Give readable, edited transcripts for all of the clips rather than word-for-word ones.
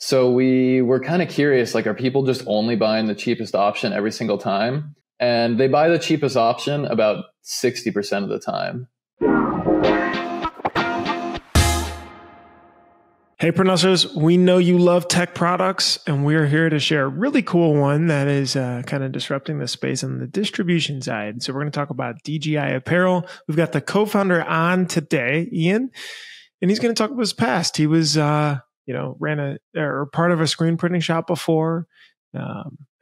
So we were kind of curious, like, are people just only buying the cheapest option every single time? And they buy the cheapest option about 60% of the time. Hey, Printlifters, we know you love tech products, and we're here to share a really cool one that is kind of disrupting the space on the distribution side. So we're going to talk about DGI Apparel. We've got the co-founder on today, Ian, and he's going to talk about his past. He was, ran part of a screen printing shop before,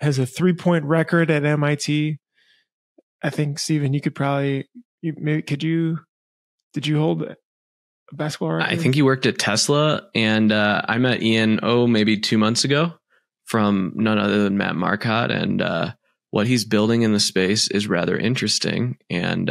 has a 3-point record at MIT. I think, Steven, you could probably, did you hold basketball record? I think he worked at Tesla, and I met Ian, maybe 2 months ago from none other than Matt Marcotte, and what he's building in the space is rather interesting, and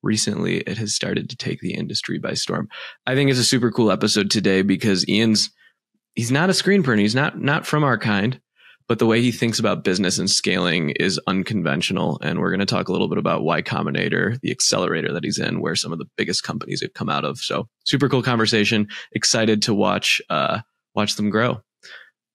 recently it has started to take the industry by storm. I think it's a super cool episode today because he's not a screen printer. He's not from our kind, but the way he thinks about business and scaling is unconventional. And we're going to talk a little bit about Y Combinator, the accelerator that he's in, where some of the biggest companies have come out of. So super cool conversation. Excited to watch them grow.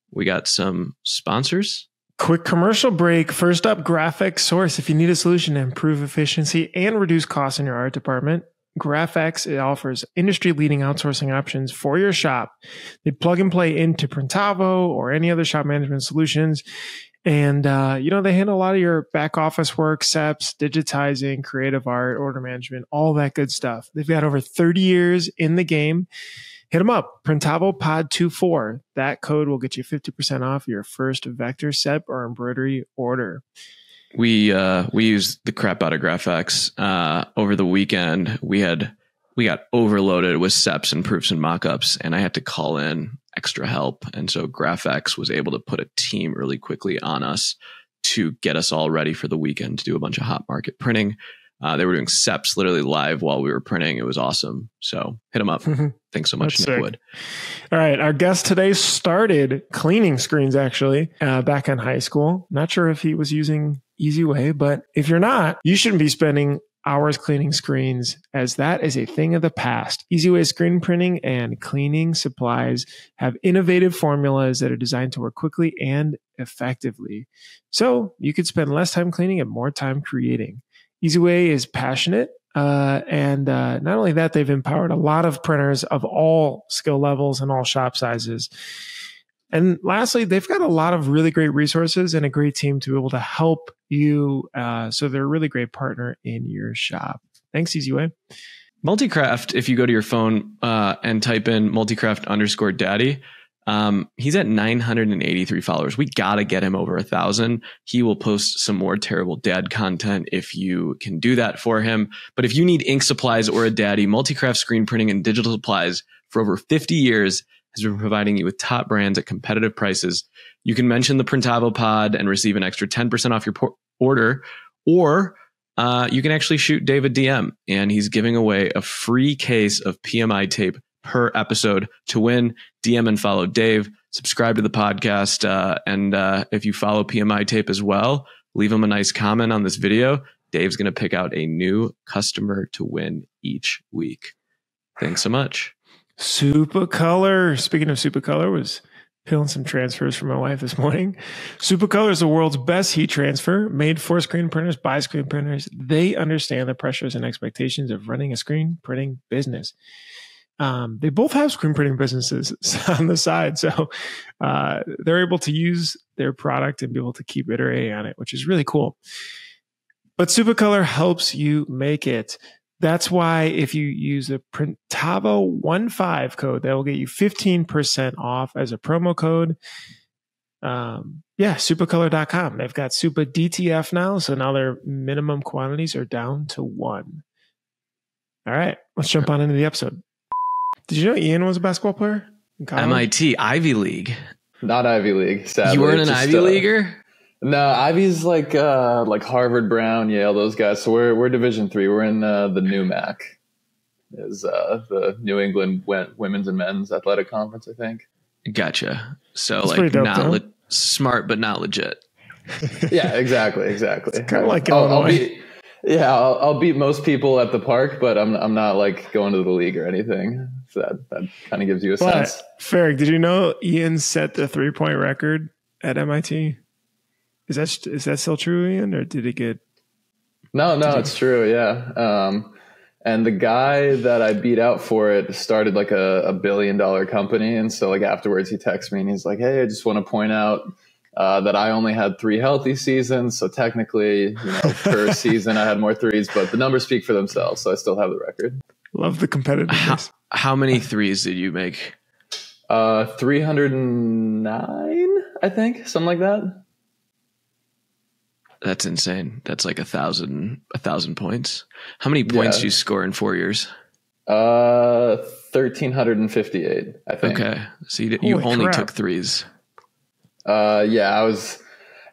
We got some sponsors. Quick commercial break. First up, Graphics Source. If you need a solution to improve efficiency and reduce costs in your art department, GraphX, it offers industry-leading outsourcing options for your shop. They plug and play into Printavo or any other shop management solutions. And, they handle a lot of your back office work, SEPs, digitizing, creative art, order management, all that good stuff. They've got over 30 years in the game. Hit them up, Printavo Pod 24. That code will get you 50% off your first vector SEP or embroidery order. We used the crap out of GraphX over the weekend. We got overloaded with SEPs and proofs and mockups, and I had to call in extra help. And so GraphX was able to put a team really quickly on us to get us all ready for the weekend to do a bunch of hot market printing. They were doing SEPs literally live while we were printing. It was awesome. So hit them up. Thanks so much, Nick Wood. All right. Our guest today started cleaning screens, actually, back in high school. Not sure if he was using EasyWay, but if you're not, you shouldn't be spending hours cleaning screens, as that is a thing of the past. EasyWay screen printing and cleaning supplies have innovative formulas that are designed to work quickly and effectively. So you could spend less time cleaning and more time creating. EasyWay is passionate, and not only that, they've empowered a lot of printers of all skill levels and all shop sizes. And lastly, they've got a lot of really great resources and a great team to be able to help you. So they're a really great partner in your shop. Thanks, EasyWay. Multicraft, if you go to your phone and type in multicraft_daddy, he's at 983 followers. We got to get him over 1,000. He will post some more terrible dad content if you can do that for him. But if you need ink supplies or a daddy, Multicraft screen printing and digital supplies for over 50 years has been providing you with top brands at competitive prices. You can mention the Printavo pod and receive an extra 10% off your order, or you can actually shoot Dave a DM, and he's giving away a free case of PMI tape per episode. To win, DM and follow Dave, subscribe to the podcast, and if you follow PMI tape as well, leave him a nice comment on this video. Dave's going to pick out a new customer to win each week. Thanks so much. Supercolor. Speaking of Supercolor, was peeling some transfers for my wife this morning. Supercolor is the world's best heat transfer, made for screen printers by screen printers. They understand the pressures and expectations of running a screen printing business. They both have screen printing businesses on the side, so they're able to use their product and be able to keep iterating on it, which is really cool. But Supercolor helps you make it. That's why if you use the Printavo15 code, that will get you 15% off as a promo code. Supercolor.com. They've got Super DTF now, so now their minimum quantities are down to 1. All right, let's jump on into the episode. Did you know Ian was a basketball player in college? MIT, Ivy League. Not Ivy League, sadly. You weren't an Ivy Leaguer? No, Ivy's like Harvard, Brown, Yale, those guys. So we're Division III. We're in the NUMAC, is the New England Women's and Men's Athletic Conference, I think. Gotcha. So that's like dope, not smart, but not legit. Yeah, exactly. It's kind of like Illinois. I'll beat most people at the park, but I'm not like going to the league or anything. So that kind of gives you a But sense. Farag, did you know Ian set the 3-point record at MIT? Is that still true, Ian, or did it get? No, it's true. Yeah. And the guy that I beat out for it started like a $1 billion company. And so like afterwards he texts me and he's like, hey, I just want to point out that I only had 3 healthy seasons. So technically, per season I had more threes, but the numbers speak for themselves. So I still have the record. Love the competitiveness. How many threes did you make? 309, I think, something like that. That's insane. That's like 1,000 points. How many points do you score in 4 years? 1,358, I think. Okay. So you only took threes. I was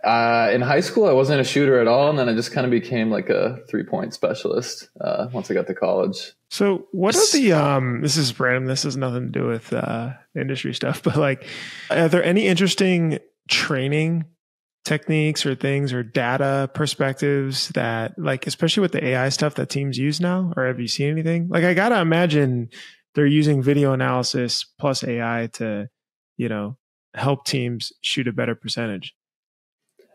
in high school. I wasn't a shooter at all. And then I just kind of became like a 3-point specialist once I got to college. So what are the, this is random. This has nothing to do with industry stuff, but like, are there any interesting training techniques or things or data perspectives that like, especially with the AI stuff that teams use now, or have you seen anything? Like, I got to imagine they're using video analysis plus AI to, help teams shoot a better percentage.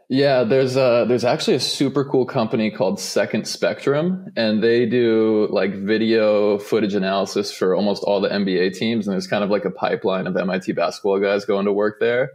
Yeah, there's actually a super cool company called Second Spectrum, and they do like video footage analysis for almost all the NBA teams. And there's kind of like a pipeline of MIT basketball guys going to work there.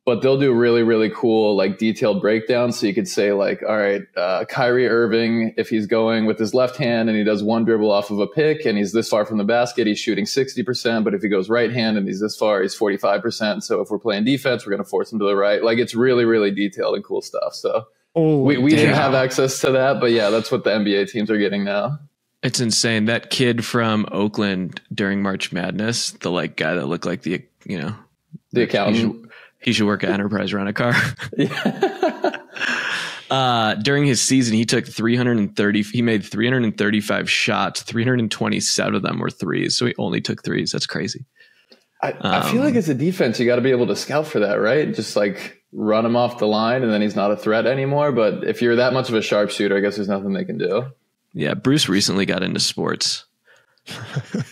But they'll do really, really cool, like detailed breakdowns. So you could say like, all right, Kyrie Irving, if he's going with his left hand and he does one dribble off of a pick and he's this far from the basket, he's shooting 60%. But if he goes right hand and he's this far, he's 45%. So if we're playing defense, we're going to force him to the right. Like it's really, really detailed and cool stuff. So we didn't have access to that, but yeah, that's what the NBA teams are getting now. It's insane. That kid from Oakland during March Madness, the like guy that looked like the accountant. He should work at Enterprise Rent-A-Car. Yeah. During his season, he took 330. He made 335 shots. 327 of them were threes. So he only took threes. That's crazy. I feel like as a defense, you got to be able to scout for that, right? Just like run him off the line and then he's not a threat anymore. But if you're that much of a sharpshooter, I guess there's nothing they can do. Yeah. Bruce recently got into sports.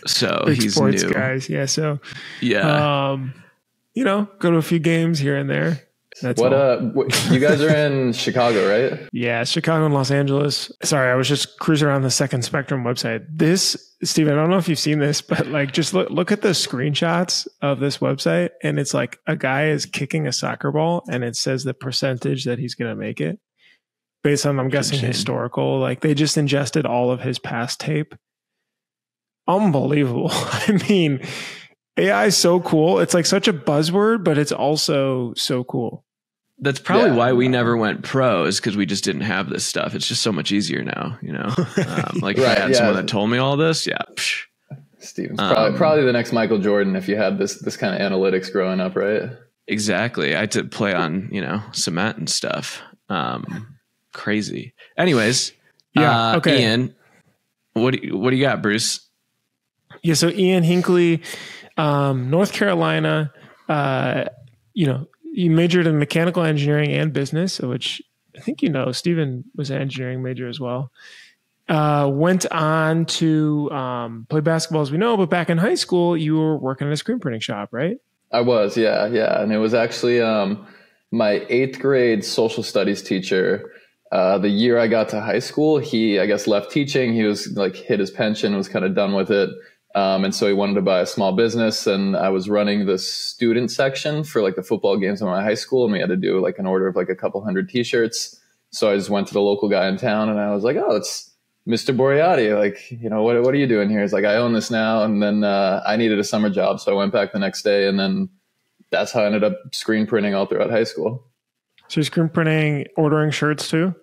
So Big he's sports new. guys. Yeah. So, yeah. Go to a few games here and there. That's what you guys are in Chicago, right? Yeah, Chicago and Los Angeles. Sorry, I was just cruising around the Second Spectrum website. This, Steven, I don't know if you've seen this, but like just look at the screenshots of this website, and it's like a guy is kicking a soccer ball, and it says the percentage that he's going to make it based on, I'm guessing, historical. Like they just ingested all of his past tape. Unbelievable. I mean, AI is so cool. It's like such a buzzword, but it's also so cool. That's probably why we never went pro, is because we just didn't have this stuff. It's just so much easier now, Like if I had someone that told me all this, Steven's probably the next Michael Jordan if you had this kind of analytics growing up, right? Exactly. I had to play on, cement and stuff. Crazy. Anyways, okay. Ian, what do you got, Bruce? Yeah, so Ian Hinkley, North Carolina, you majored in mechanical engineering and business, which I think Stephen was an engineering major as well. Went on to play basketball, as we know, but back in high school, you were working at a screen printing shop, right? I was, yeah. And it was actually my 8th grade social studies teacher. The year I got to high school, he, I guess, left teaching. He was like hit his pension, was kind of done with it. And so he wanted to buy a small business, and I was running the student section for like the football games in my high school. And we had to do like an order of like a couple hundred t-shirts. So I just went to the local guy in town and I was like, oh, it's Mr. Boreati. Like, what are you doing here? He's like, I own this now. And then, I needed a summer job. So I went back the next day, and then that's how I ended up screen printing all throughout high school. So you're screen printing, ordering shirts too?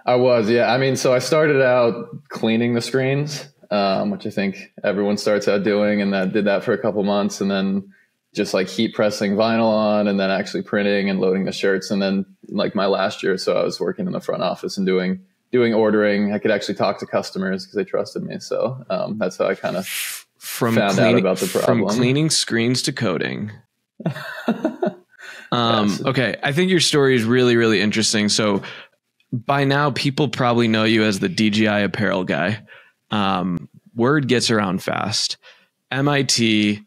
I was, yeah. I mean, so I started out cleaning the screens, which I think everyone starts out doing, and did that for a couple months, and then just like heat pressing vinyl on, and then actually printing and loading the shirts. And then like my last year, so I was working in the front office and doing ordering. I could actually talk to customers because they trusted me. So that's how I kind of found out about the problem. From cleaning screens to coding. Okay. I think your story is really, really interesting. So by now people probably know you as the DGI Apparel guy. word gets around fast. MIT,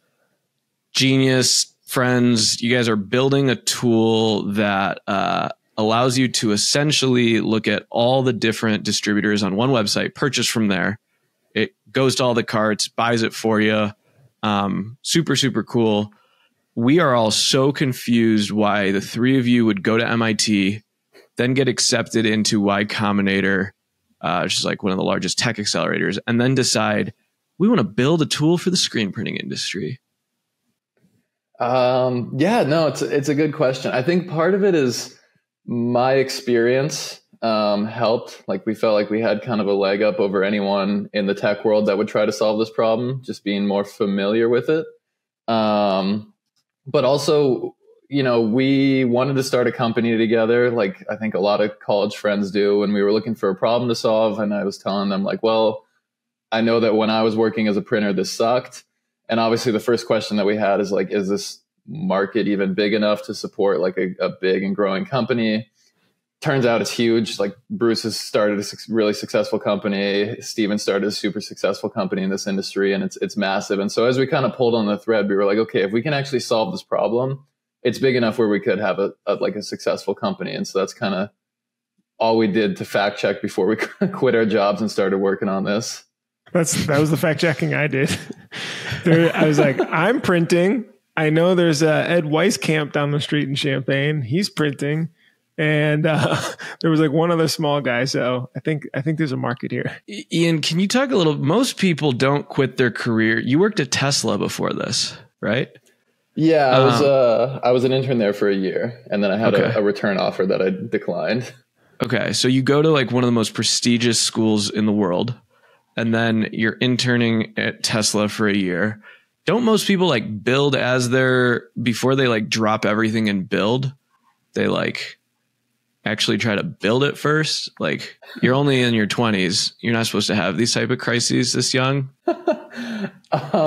genius, friends, you guys are building a tool that allows you to essentially look at all the different distributors on one website, purchase from there. It goes to all the carts, buys it for you. Super, super cool. We are all so confused why the three of you would go to MIT, then get accepted into Y Combinator, which is like one of the largest tech accelerators, and then decide we want to build a tool for the screen printing industry. Yeah, no, it's a good question. I think part of it is my experience helped. Like we felt like we had kind of a leg up over anyone in the tech world that would try to solve this problem, just being more familiar with it. But also, you know, we wanted to start a company together, like I think a lot of college friends do, and we were looking for a problem to solve. And I was telling them like, well, I know that when I was working as a printer, this sucked. And obviously the first question that we had is like, is this market even big enough to support like a big and growing company? Turns out it's huge. Like Bruce has started a really successful company. Steven started a super successful company in this industry, and it's massive. And so as we kind of pulled on the thread, we were like, okay, if we can actually solve this problem, it's big enough where we could have a successful company. And so that's kind of all we did to fact check before we quit our jobs and started working on this. That was the fact checking I did. I was like, I'm printing. I know there's Ed Weiskamp down the street in Champaign. He's printing. And there was like one other small guy. So I think there's a market here. Ian, can you talk a little? Most people don't quit their career. You worked at Tesla before this, right? Yeah, I was an intern there for a year, and then I had a return offer that I declined. Okay, so you go to like one of the most prestigious schools in the world, and then you're interning at Tesla for a year. Don't most people like build before they like drop everything and build? They like actually try to build it first. Like you're only in your 20s. You're not supposed to have these type of crises this young.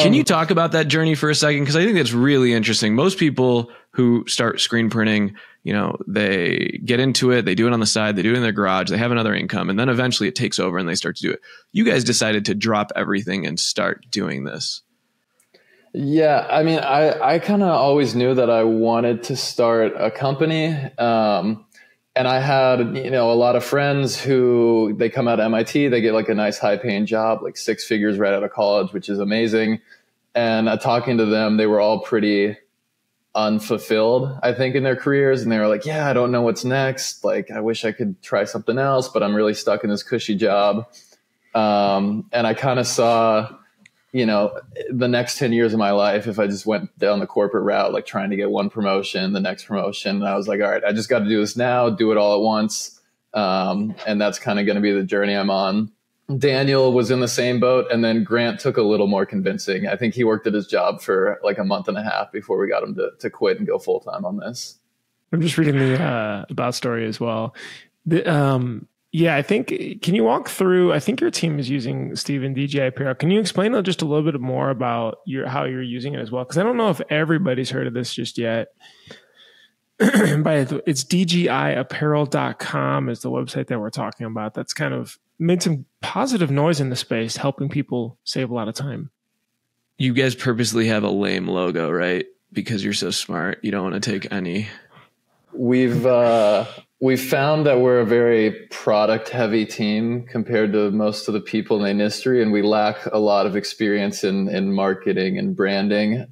Can you talk about that journey for a second? Because I think that's really interesting. Most people who start screen printing, you know, they get into it, they do it on the side, they do it in their garage, they have another income, and then eventually it takes over and they start to do it. You guys decided to drop everything and start doing this. Yeah, I mean, I kind of always knew that I wanted to start a company. And I had, you know, a lot of friends who they come out of MIT, they get like a nice high paying job, like 6 figures right out of college, which is amazing. And talking to them, they were all pretty unfulfilled, I think, in their careers. And they were like, yeah, I don't know what's next. Like, I wish I could try something else, but I'm really stuck in this cushy job. And I kind of saw, you know, the next 10 years of my life, if I just went down the corporate route, like trying to get one promotion, the next promotion, and I was like, all right, I just got to do this now, do it all at once. And that's kind of going to be the journey I'm on. Daniel was in the same boat. And then Grant took a little more convincing. I think he worked at his job for like a month and a half before we got him to quit and go full time on this. I'm just reading the about story as well. Yeah, I think, can you walk through, I think your team is using Steven DGI Apparel. Can you explain just a little bit more about how you're using it as well? Because I don't know if everybody's heard of this just yet. It's DGIapparel.com is the website that we're talking about. That's kind of made some positive noise in the space, helping people save a lot of time. You guys purposely have a lame logo, right? Because you're so smart. You don't want to take any. We've found that we're a very product heavy team compared to most of the people in the industry, and we lack a lot of experience in marketing and branding.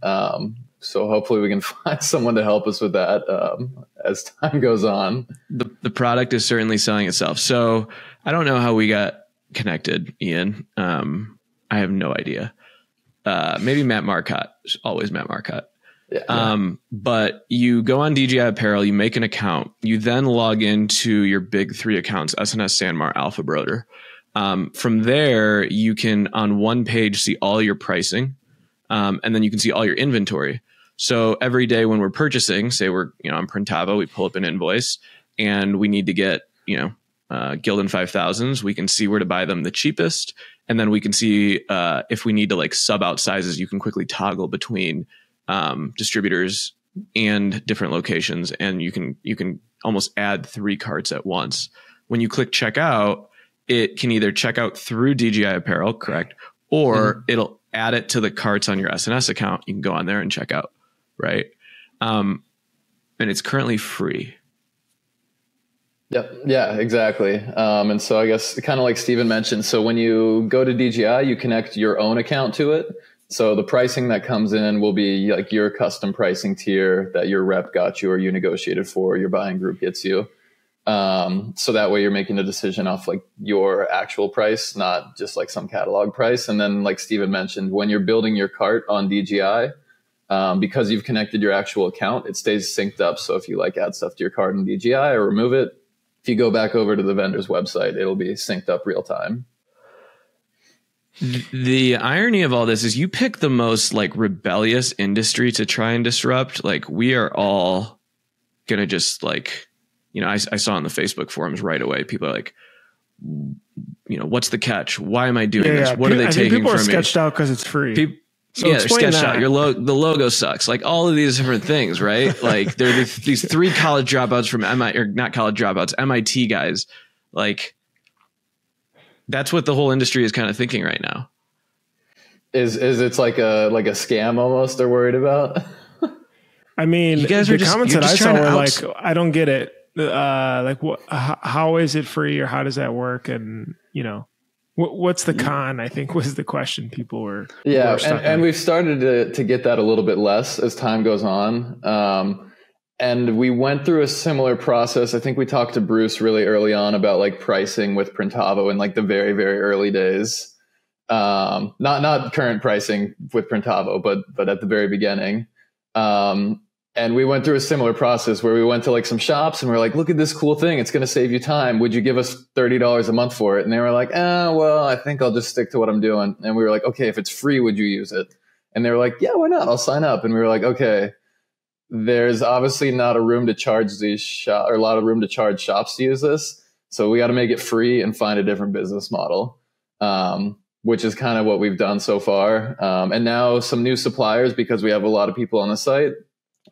So hopefully we can find someone to help us with that as time goes on. The product is certainly selling itself. So I don't know how we got connected, Ian. I have no idea. Maybe Matt Marcotte, always Matt Marcotte. Yeah. But you go on DGI Apparel, you make an account, you then log into your big 3 accounts, SNS, Sanmar, Alpha Broder. From there, you can on one page see all your pricing, and then you can see all your inventory. So every day when we're purchasing, say we're, on Printavo, we pull up an invoice and we need to get, Gildan 5000s, we can see where to buy them the cheapest. And then we can see, if we need to like sub out sizes, you can quickly toggle between distributors and different locations, and you can almost add 3 carts at once. When you click checkout, it can either check out through DGI Apparel, correct, or it'll add it to the carts on your SNS account. You can go on there and check out. Right. And it's currently free. Yep. Yeah, exactly. And so I guess kind of like Steven mentioned, so when you go to DGI, you connect your own account to it. So the pricing that comes in will be like your custom pricing tier that your rep got you or you negotiated for, your buying group gets you. So that way you're making a decision off like your actual price, not just like some catalog price. And then like Steven mentioned, when you're building your cart on DGI, because you've connected your actual account, it stays synced up. So if you like add stuff to your cart in DGI or remove it, if you go back over to the vendor's website, it'll be synced up real time. The irony of all this is you pick the most like rebellious industry to try and disrupt. Like we are all going to just like, you know, I saw on the Facebook forums right away, people are like, you know, what's the catch? Why am I doing this? What are they taking from me? People are sketched out because it's free. So yeah, they're sketched out. The logo sucks. Like all of these different things, right? Like there are these 3 college dropouts from MIT, or not college dropouts, MIT guys. Like that's what the whole industry is kind of thinking right now. Is it's like a scam almost they're worried about? I mean, you guys the are just, comments that I saw were like, I don't get it. Like what? How is it free, or how does that work? And you know. What's the con, I think, was the question people were. Yeah, and we've started to get that a little bit less as time goes on. And we went through a similar process. I think we talked to Bruce really early on about like pricing with Printavo in like the very, very early days. Not current pricing with Printavo, but at the very beginning. And we went through a similar process where we went to like some shops and we're like, look at this cool thing. It's going to save you time. Would you give us $30 a month for it? And they were like, well, I think I'll just stick to what I'm doing. And we were like, okay, if it's free, would you use it? And they were like, yeah, why not? I'll sign up. And we were like, okay, there's obviously not a room to charge or a lot of room to charge shops to use this. So we got to make it free and find a different business model, which is kind of what we've done so far. And now some new suppliers, because we have a lot of people on the site,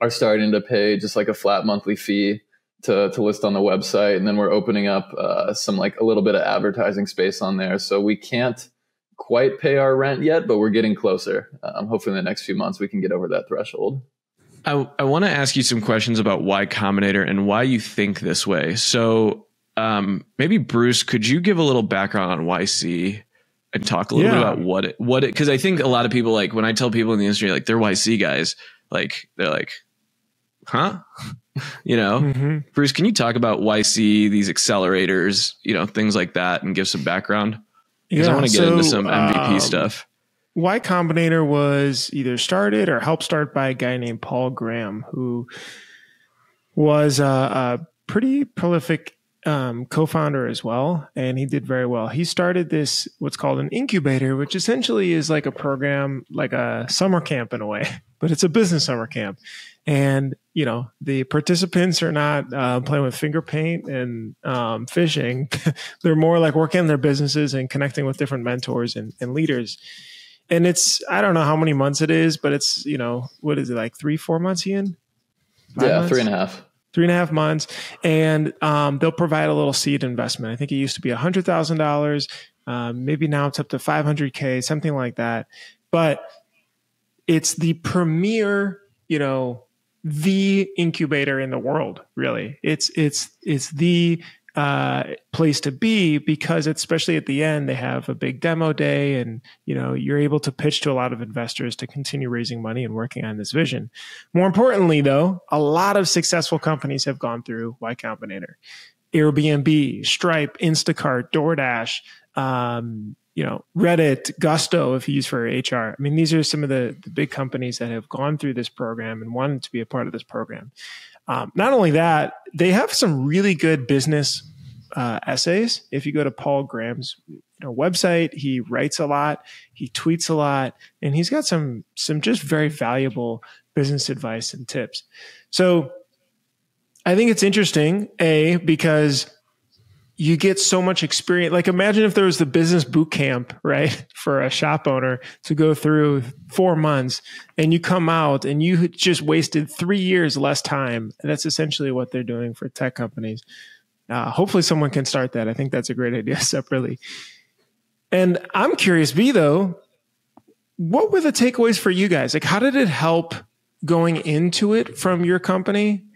are starting to pay just like a flat monthly fee to list on the website. And then we're opening up some like a little bit of advertising space on there. So we can't quite pay our rent yet, but we're getting closer. Hopefully in the next few months, we can get over that threshold. I want to ask you some questions about Y Combinator and why you think this way. So maybe Bruce, could you give a little background on YC and talk a little bit about what it, because I think a lot of people, like when I tell people in the industry, like they're YC guys, like they're like, huh? You know, Bruce, can you talk about YC, these accelerators, you know, things like that, and give some background? Because I want to get into some MVP stuff. Y Combinator was either started or helped start by a guy named Paul Graham, who was a pretty prolific co-founder as well, and he did very well. He started this, what's called an incubator, which essentially is like a program, like a summer camp in a way, but it's a business summer camp. And, you know, the participants are not playing with finger paint and fishing. They're more like working on their businesses and connecting with different mentors and leaders. And it's, I don't know how many months it is, but it's, you know, what is it, like 3-4 months, Ian? 5 months? 3.5. 3.5 months. And they'll provide a little seed investment. I think it used to be $100,000. Maybe now it's up to $500K, something like that. But it's the premier, you know, the incubator in the world, really. It's the place to be, because especially at the end, they have a big demo day, and, you know, you're able to pitch to a lot of investors to continue raising money and working on this vision. More importantly, though, a lot of successful companies have gone through Y Combinator. Airbnb, Stripe, Instacart, DoorDash, you know, Reddit, Gusto, if you use for HR. I mean, these are some of the big companies that have gone through this program and wanted to be a part of this program. Not only that, they have some really good business essays. If you go to Paul Graham's website, he writes a lot, he tweets a lot, and he's got some just very valuable business advice and tips. So I think it's interesting, because you get so much experience. Like, imagine if there was the business boot camp, right, for a shop owner to go through 4 months, and you come out and you just wasted 3 years less time. And that's essentially what they're doing for tech companies. Hopefully someone can start that. I think that's a great idea separately. And I'm curious, B, though, what were the takeaways for you guys? Like, how did it help going into it from your company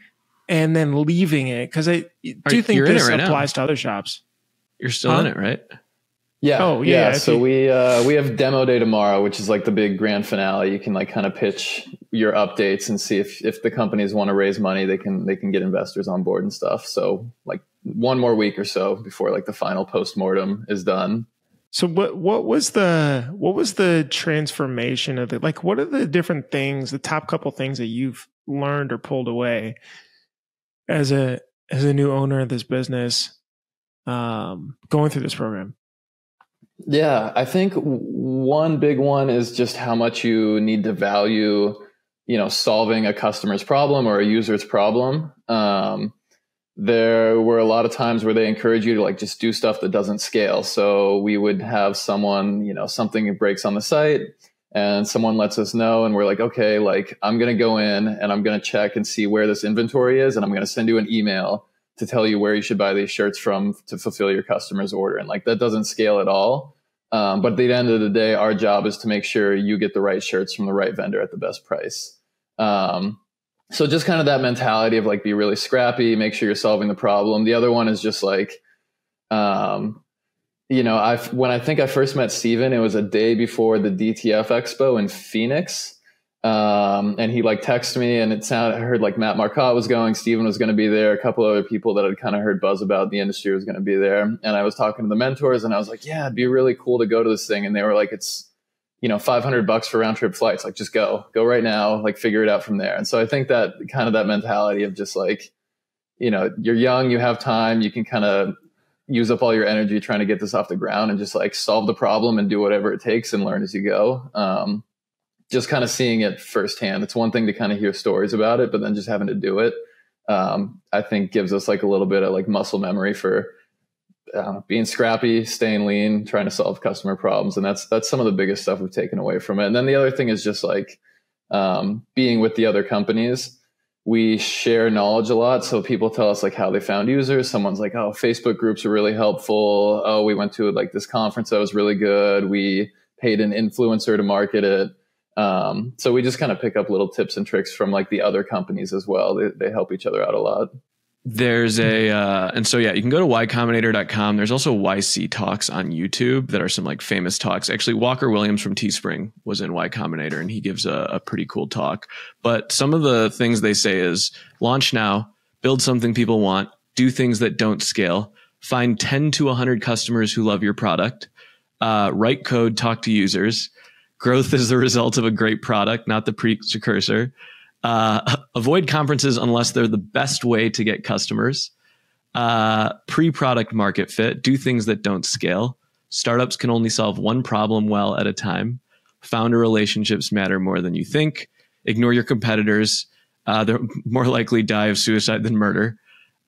and then leaving it? Because I do think this applies to other shops. You're still in it, right? Yeah. Oh, yeah. So we have demo day tomorrow, which is like the big grand finale. You can like kind of pitch your updates and see if the companies want to raise money, they can get investors on board and stuff. So like one more week or so before like the final postmortem is done. So what was the transformation of it? Like, what are the different things, the top couple things that you've learned or pulled away as a new owner of this business, going through this program? Yeah, I think one big one is just how much you need to value, solving a customer's problem or a user's problem. There were a lot of times where they encourage you to like just do stuff that doesn't scale. So we would have someone, something breaks on the site and someone lets us know and we're like, okay, like I'm going to go in and I'm going to check and see where this inventory is. And I'm going to send you an email to tell you where you should buy these shirts from to fulfill your customer's order. And like that doesn't scale at all. But at the end of the day, our job is to make sure you get the right shirts from the right vendor at the best price. So just kind of that mentality of like, be really scrappy, make sure you're solving the problem. The other one is just like, when I think I first met Steven, it was a day before the DTF Expo in Phoenix. And he like texted me and I heard like Matt Marcotte was going, Steven was going to be there. A couple other people that I'd kind of heard buzz about in the industry was going to be there. And I was talking to the mentors and I was like, yeah, it'd be really cool to go to this thing. And they were like, it's, $500 for round trip flights. Like just go right now, like figure it out from there. And so I think that kind of that mentality of just like, you're young, you have time, you can kind of use up all your energy trying to get this off the ground and just like solve the problem and do whatever it takes and learn as you go. Just kind of seeing it firsthand. It's one thing to kind of hear stories about it, but then just having to do it, I think gives us like a little bit of like muscle memory for being scrappy, staying lean, trying to solve customer problems. And that's some of the biggest stuff we've taken away from it. And then the other thing is just like being with the other companies. We share knowledge a lot. So people tell us like how they found users. Someone's like, oh, Facebook groups are really helpful. Oh, we went to like this conference that was really good. We paid an influencer to market it. So we just kind of pick up little tips and tricks from like the other companies as well. They help each other out a lot. There's and so, yeah, you can go to ycombinator.com. There's also YC Talks on YouTube that are some like famous talks. Actually, Walker Williams from Teespring was in Y Combinator and he gives a pretty cool talk. But some of the things they say is launch now, build something people want, do things that don't scale, find 10 to 100 customers who love your product, write code, talk to users. Growth is the result of a great product, not the precursor. Avoid conferences unless they're the best way to get customers. Pre-product market fit. Do things that don't scale. Startups can only solve one problem well at a time. Founder relationships matter more than you think. Ignore your competitors. They're more likely die of suicide than murder.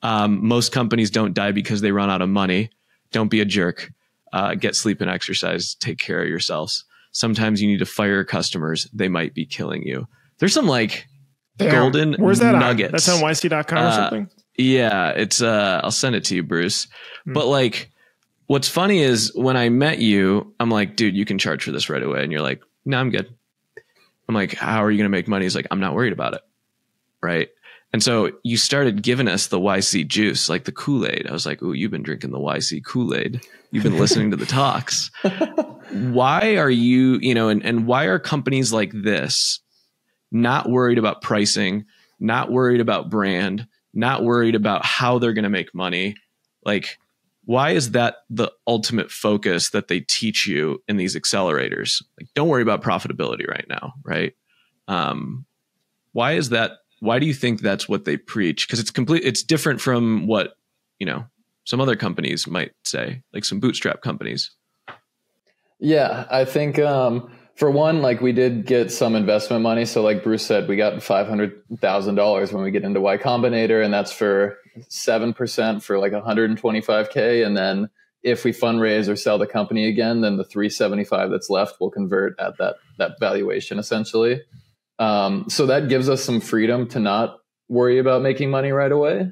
Most companies don't die because they run out of money. Don't be a jerk. Get sleep and exercise. Take care of yourselves. Sometimes you need to fire customers. They might be killing you. There's some like golden Where's that nuggets. That's on yc.com or something? Yeah, it's I'll send it to you, Bruce. But like what's funny is when I met you, I'm like, dude, you can charge for this right away. And you're like, no, I'm good. I'm like, how are you going to make money? He's like, I'm not worried about it. Right. And so you started giving us the YC juice, like the Kool-Aid. I was like, oh, you've been drinking the YC Kool-Aid. You've been listening to the talks. Why are you, and why are companies like this not worried about pricing, not worried about brand, not worried about how they're going to make money? Like, why is that the ultimate focus that they teach you in these accelerators? Like, don't worry about profitability right now, right? Why is that? Why do you think that's what they preach? Because it's different from what, some other companies might say, like some bootstrap companies. Yeah, I think for one, like we did get some investment money. So like Bruce said, we got $500,000 when we get into Y Combinator, and that's for 7% for like 125K. And then if we fundraise or sell the company again, then the 375 that's left will convert at that valuation essentially. So that gives us some freedom to not worry about making money right away.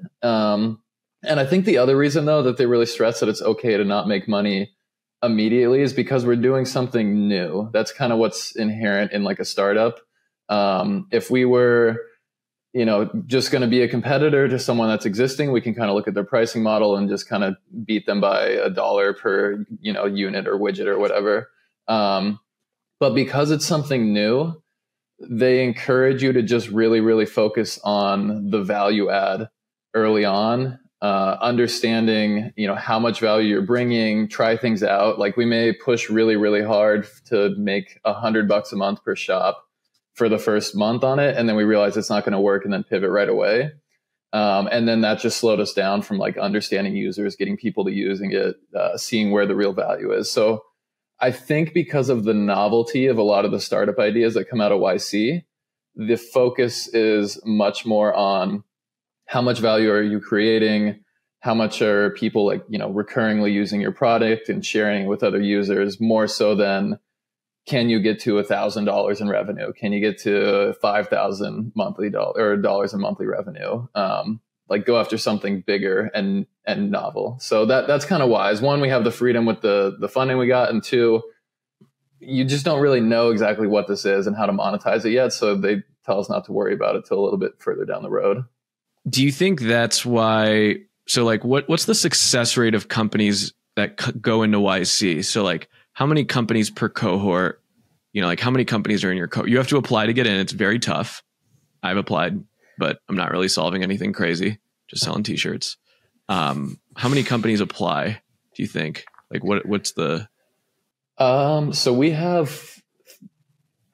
And I think the other reason though that they really stress that it's okay to not make money immediately is because we're doing something new. That's kind of what's inherent in like a startup. If we were, just going to be a competitor to someone that's existing, we can kind of look at their pricing model and just kind of beat them by $1 per, unit or widget or whatever. But because it's something new, they encourage you to just really, really focus on the value add early on, understanding, how much value you're bringing, try things out. Like we may push really, really hard to make $100 a month per shop for the first month on it. And then we realize it's not going to work and then pivot right away. And then that just slowed us down from like understanding users, getting people to using it, seeing where the real value is. So I think because of the novelty of a lot of the startup ideas that come out of YC, the focus is much more on how much value are you creating? How much are people recurringly using your product and sharing it with other users, more so than can you get to $1,000 in revenue? Can you get to $5,000 dollars in monthly revenue? Go after something bigger and novel. So that's kind of wise. One, we have the freedom with the funding we got, and two, you just don't really know exactly what this is and how to monetize it yet. So they tell us not to worry about it till a little bit further down the road. Do you think that's why? So what's the success rate of companies that go into YC? So how many companies per cohort? How many companies are in your cohort? You have to apply to get in. It's very tough. I've applied, but I'm not really solving anything crazy. Just selling t-shirts. How many companies apply? Do you think? What's the? So we have,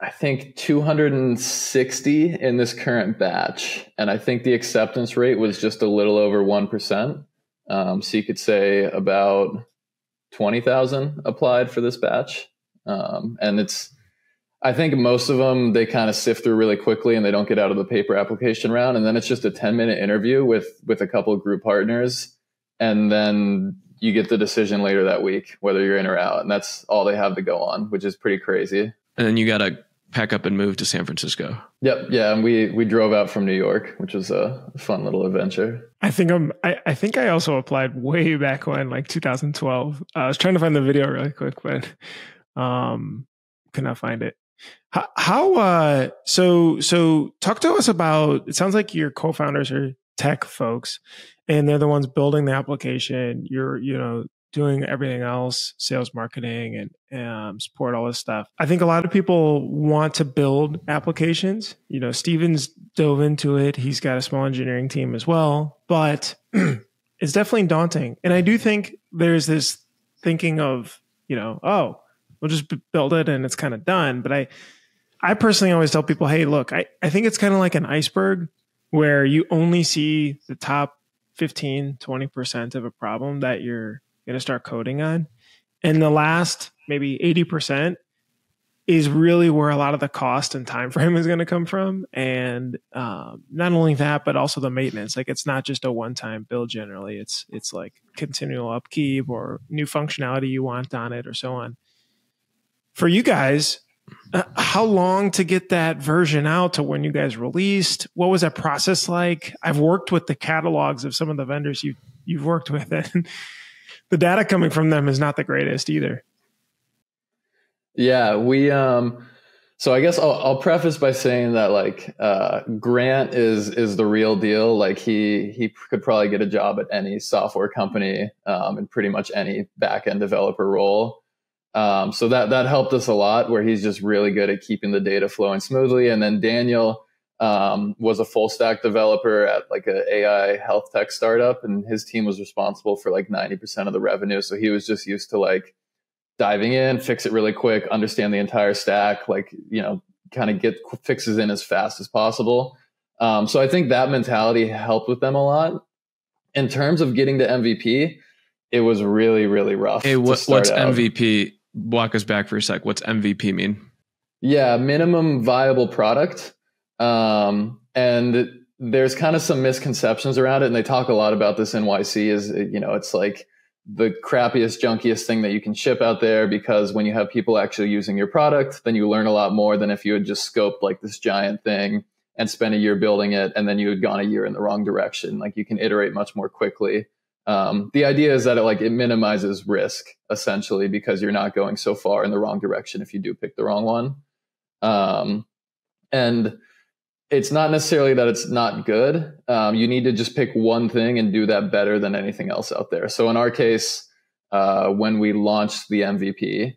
I think 260 in this current batch. And I think the acceptance rate was just a little over 1%. So you could say about 20,000 applied for this batch. And I think most of them, they kind of sift through really quickly and they don't get out of the paper application round. And then it's just a 10-minute interview with a couple of group partners. And then you get the decision later that week, whether you're in or out. And that's all they have to go on, which is pretty crazy. And then you got to pack up and move to San Francisco. Yep. Yeah. And we drove out from New York, which was a fun little adventure. I think I also applied way back when, 2012. I was trying to find the video really quick, but could not find it. So talk to us about, it sounds like your co-founders are tech folks and they're the ones building the application. You're, doing everything else, sales, marketing, and support, all this stuff. I think a lot of people want to build applications. Steven's dove into it. He's got a small engineering team as well, but it's definitely daunting. And I do think there's this thinking of, we'll just build it and it's kind of done. But I personally always tell people, hey, look, I think it's kind of like an iceberg where you only see the top 15, 20% of a problem that you're going to start coding on. And the last maybe 80% is really where a lot of the cost and time frame is going to come from. And not only that, but also the maintenance. It's not just a one-time build generally. It's like continual upkeep or new functionality you want on it or so on. For you guys, how long to get that version out to when you guys released? What was that process like? I've worked with the catalogs of some of the vendors you've worked with, and the data coming from them is not the greatest either. Yeah, we so I guess I'll preface by saying that Grant is the real deal. He could probably get a job at any software company and pretty much any back-end developer role. So that helped us a lot, where he's just really good at keeping the data flowing smoothly. And then Daniel was a full stack developer at an AI health tech startup, and his team was responsible for 90% of the revenue. So he was just used to diving in, fix it really quick, understand the entire stack, kind of get fixes in as fast as possible. So I think that mentality helped with them a lot. In terms of getting to MVP, it was really, really rough. Hey, what's MVP? Walk us back for a sec. What's MVP mean? Yeah, minimum viable product. And there's kind of some misconceptions around it. And they talk a lot about this in YC is, it's the crappiest, junkiest thing that you can ship out there, because when you have people actually using your product, then you learn a lot more than if you had just scoped this giant thing and spent a year building it. And then you had gone a year in the wrong direction. You can iterate much more quickly. The idea is that it minimizes risk essentially, because you're not going so far in the wrong direction if you do pick the wrong one. And it's not necessarily that it's not good. You need to just pick one thing and do that better than anything else out there. So in our case, when we launched the MVP,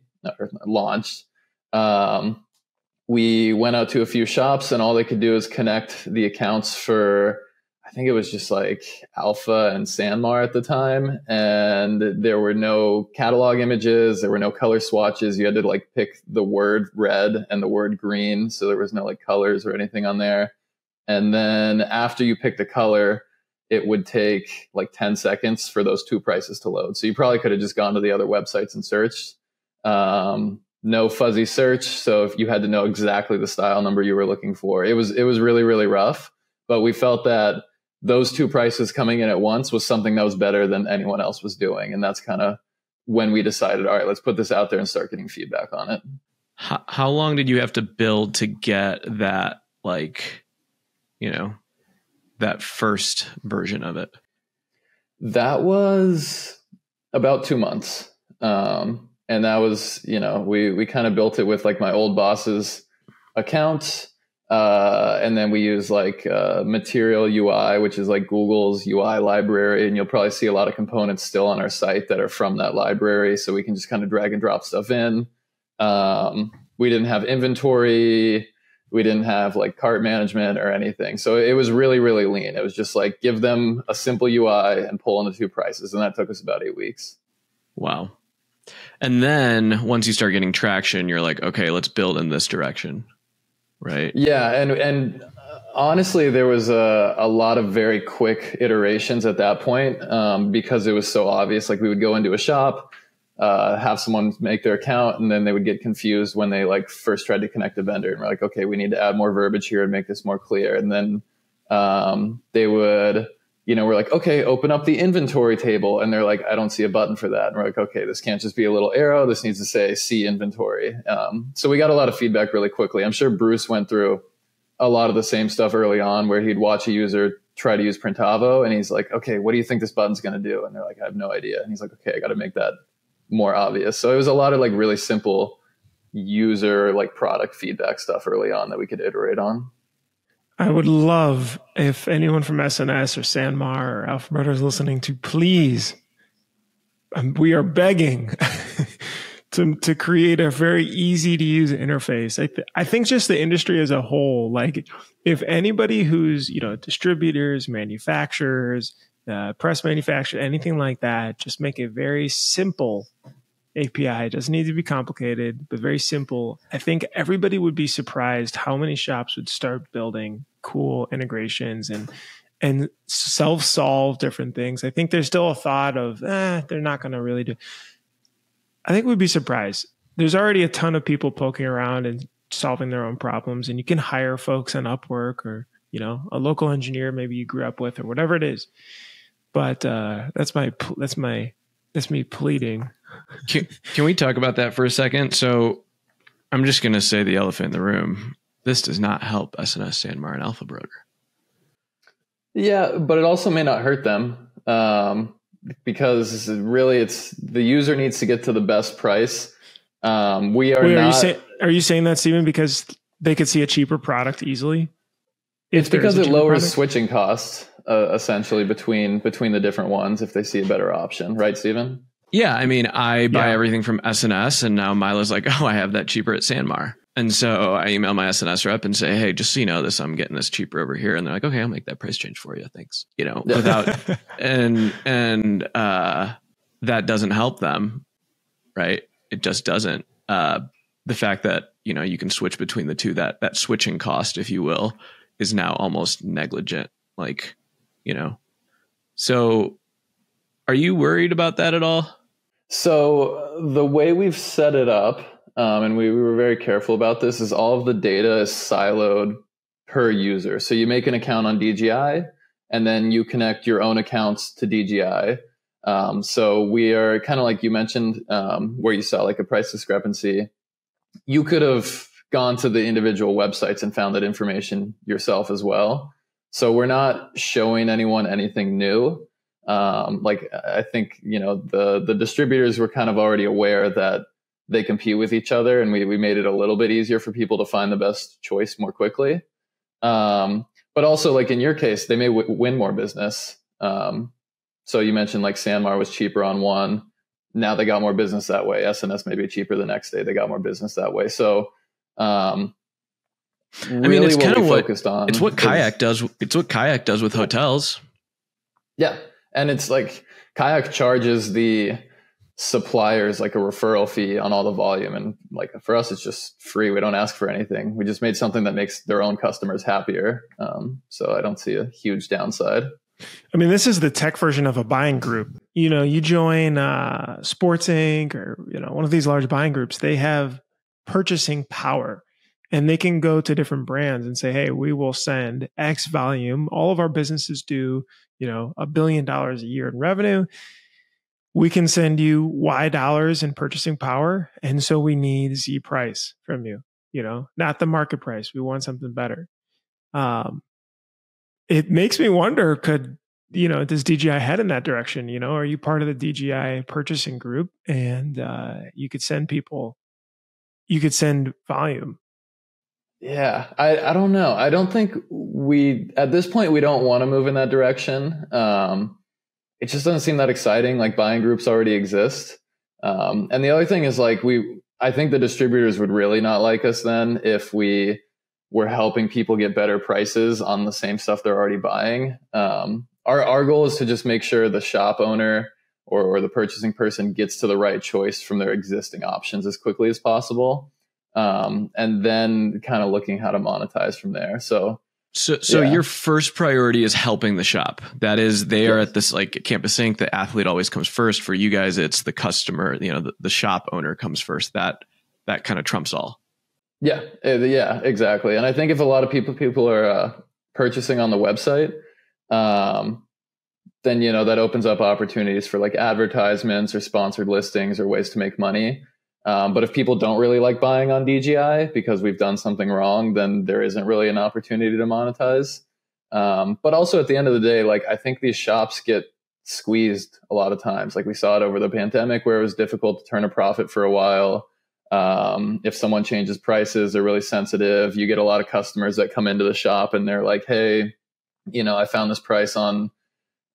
we went out to a few shops, and all they could do is connect the accounts for, I think it was just like Alpha and Sanmar at the time. And there were no catalog images. There were no color swatches. You had to pick the word red and the word green. So there was no colors or anything on there. And then after you pick the color, it would take 10 seconds for those two prices to load. So you probably could have just gone to the other websites and searched. No fuzzy search. So if you had to know exactly the style number you were looking for, it was really, really rough. But we felt that those two prices coming in at once was something that was better than anyone else was doing. And that's kind of when we decided, all right, let's put this out there and start getting feedback on it. How long did you have to build to get that, that first version of it? That was about 2 months. And that was, we kind of built it with my old boss's account. And then we use Material UI, which is Google's UI library. And you'll probably see a lot of components still on our site that are from that library. So we can just kind of drag and drop stuff in. We didn't have inventory. We didn't have cart management or anything. So it was really, really lean. It was just give them a simple UI and pull in the two prices. And that took us about 8 weeks. Wow. And then once you start getting traction, you're like, okay, let's build in this direction. Right. Yeah. And honestly, there was a lot of very quick iterations at that point, because it was so obvious. We would go into a shop, have someone make their account, and then they would get confused when they first tried to connect a vendor. And we're like, okay, we need to add more verbiage here and make this more clear. And then they would, we're like, okay, open up the inventory table. And they're like, I don't see a button for that. And we're like, okay, this can't just be a little arrow. This needs to say see inventory. So we got a lot of feedback really quickly. I'm sure Bruce went through a lot of the same stuff early on, where he'd watch a user try to use Printavo and he's like, okay, what do you think this button's going to do? And they're like, I have no idea. And he's like, okay, I got to make that more obvious. So it was a lot of really simple user product feedback stuff early on that we could iterate on. I would love if anyone from SNS or Sanmar or Alphabet is listening to please, we are begging to create a very easy to use interface. I think just the industry as a whole, if anybody who's, distributors, manufacturers, press manufacturers, anything like that, just make a very simple API. It doesn't need to be complicated, but very simple. I think everybody would be surprised how many shops would start building cool integrations and self-solve different things. I think there's still a thought of, they're not going to really do. I think we'd be surprised. There's already a ton of people poking around and solving their own problems, and you can hire folks on Upwork or, a local engineer maybe you grew up with or whatever it is. But that's me pleading. Can we talk about that for a second? So I'm just going to say the elephant in the room. This does not help SNS, Sanmar, and Alpha Broker. Yeah, but it also may not hurt them, because really it's the user needs to get to the best price. Are you saying that, Steven, because they could see a cheaper product easily? It's because it lowers switching costs, essentially between the different ones if they see a better option. Right, Steven? Yeah. I mean, I buy everything from SNS, and now Mila's like, oh, I have that cheaper at Sanmar. And so I email my SNS rep and say, hey, just so you know this, I'm getting this cheaper over here. And they're like, okay, I'll make that price change for you. Thanks. Without, and that doesn't help them. Right. It just doesn't. The fact that, you can switch between the two, that switching cost, if you will, is now almost negligent. So are you worried about that at all? So the way we've set it up, and we were very careful about this, is all of the data is siloed per user. So you make an account on DGI, and then you connect your own accounts to DGI. So we are kind of like you mentioned, where you saw a price discrepancy. You could have gone to the individual websites and found that information yourself as well. So we're not showing anyone anything new. Like I think, the distributors were kind of already aware that they compete with each other, and we made it a little bit easier for people to find the best choice more quickly. But also, like in your case, they may win more business. So you mentioned like Sanmar was cheaper on one. Now they got more business that way. SNS may be cheaper the next day. They got more business that way. So, really it's kind of focused on. It's what Kayak does. It's what Kayak does with hotels. Yeah. And it's like Kayak charges the suppliers like a referral fee on all the volume. And like for us, it's just free. We don't ask for anything. We just made something that makes their own customers happier. So I don't see a huge downside. I mean, this is the tech version of a buying group. You join Sports Inc. or, one of these large buying groups. They have purchasing power, and they can go to different brands and say, hey, we will send X volume. All of our businesses do, $1 billion a year in revenue. We can send you Y dollars in purchasing power. And so we need Z price from you, not the market price. We want something better. It makes me wonder, does DGI head in that direction? Are you part of the DGI purchasing group, and you could send volume? Yeah, I don't know. I don't think at this point, we don't want to move in that direction. It just doesn't seem that exciting. Like buying groups already exist. And the other thing is like, I think the distributors would really not like us then if we were helping people get better prices on the same stuff they're already buying. Our goal is to just make sure the shop owner or the purchasing person gets to the right choice from their existing options as quickly as possible. And then kind of looking how to monetize from there. So yeah. Your first priority is helping the shop. That is, they are at this like Campus Inc. The athlete always comes first. For you guys, it's the customer, the shop owner comes first. That kind of trumps all. Yeah, exactly. And I think if a lot of people are purchasing on the website, then, that opens up opportunities for like advertisements or sponsored listings or ways to make money. But if people don't really like buying on DGI because we've done something wrong, then there isn't really an opportunity to monetize. But also at the end of the day, like I think these shops get squeezed a lot of times. Like we saw it over the pandemic where it was difficult to turn a profit for a while. If someone changes prices, they're really sensitive. You get a lot of customers that come into the shop and they're like, hey, I found this price on,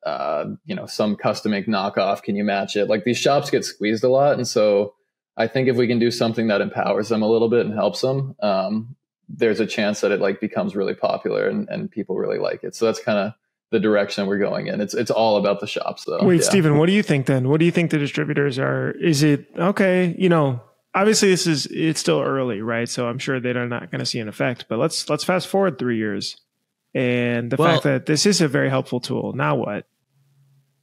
some custom ink knockoff. Can you match it? Like these shops get squeezed a lot. And so I think if we can do something that empowers them a little bit and helps them, there's a chance that it like becomes really popular and people really like it. So that's kind of the direction we're going in. It's all about the shops though. Wait, yeah. Stephen, what do you think then? What do you think the distributors are? Is it okay? Obviously it's still early, right? So I'm sure they're not going to see an effect, but let's fast forward 3 years. And the fact that this is a very helpful tool. Now what?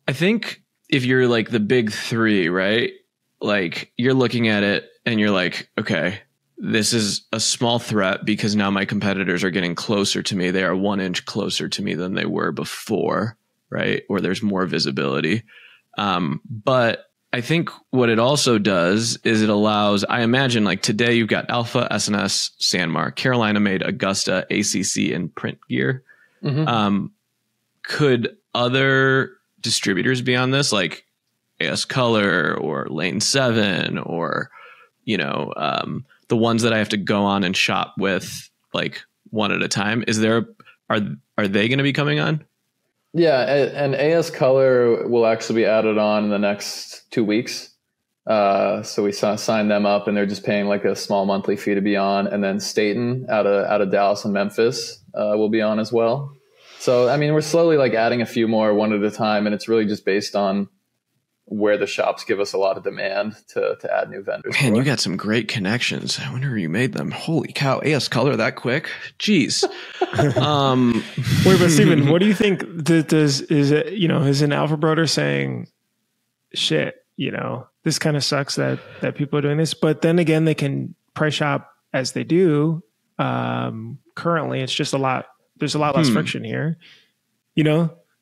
I think if you're like the big three, right? Like you're looking at it and you're like, okay, this is a small threat because now my competitors are getting closer to me. They are 1 inch closer to me than they were before, right? Or there's more visibility. But I think what it also does is it allows, I imagine like today you've got Alpha, SNS, Sanmar, Carolina made, Augusta, ACC, and Print Gear. Mm-hmm. Could other distributors be on this? Like AS Color or Lane 7 or, the ones that I have to go on and shop with like one at a time. Are they going to be coming on? Yeah. And AS Color will actually be added on in the next 2 weeks. So we signed them up and they're just paying like a small monthly fee to be on. And then Staten out of Dallas and Memphis will be on as well. So, I mean, we're slowly like adding a few more one at a time. And it's really just based on where the shops give us a lot of demand to add new vendors. Man, you got some great connections. I wonder who you made them. Holy cow. AS Color that quick? Jeez. Wait, but Stephen, what do you think is an alpha broder saying, shit, this kind of sucks that people are doing this, but then again, they can price shop as they do. Currently it's just there's a lot less friction here,